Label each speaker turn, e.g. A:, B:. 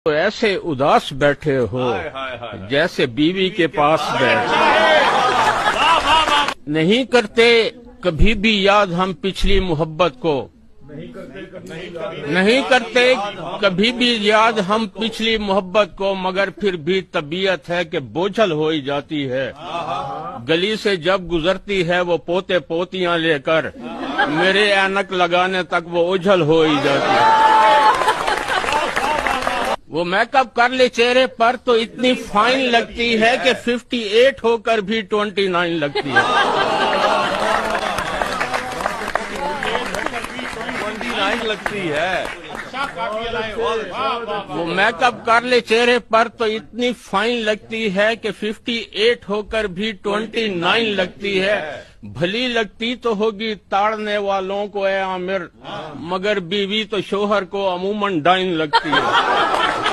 A: تو ایسے اداس بیٹھے ہو جیسے بیوی کے پاس بیٹھے نہیں کرتے کبھی بھی یاد ہم پچھلی محبت کو نہیں کرتے کبھی بھی یاد ہم پچھلی محبت کو مگر پھر بھی طبیعت ہے کہ بوجھل ہو ہی جاتی ہے گلی سے جب گزرتی ہے وہ پوتے پوتیاں لے کر میرے اینک لگانے تک وہ اجھل ہو ہی جاتی ہے وہ میک اپ کر لے چہرے پر تو اتنی فائن لگتی ہے کہ 58 ہو کر بھی 29 لگتی ہے وہ میک اپ کر لے چہرے پر تو اتنی فائن لگتی ہے کہ 58 ہو کر بھی 29 لگتی ہے بھلی لگتی تو ہوگی تاڑنے والوں کو اے عامر مگر بیوی تو شوہر کو عموماً ڈائن لگتی ہے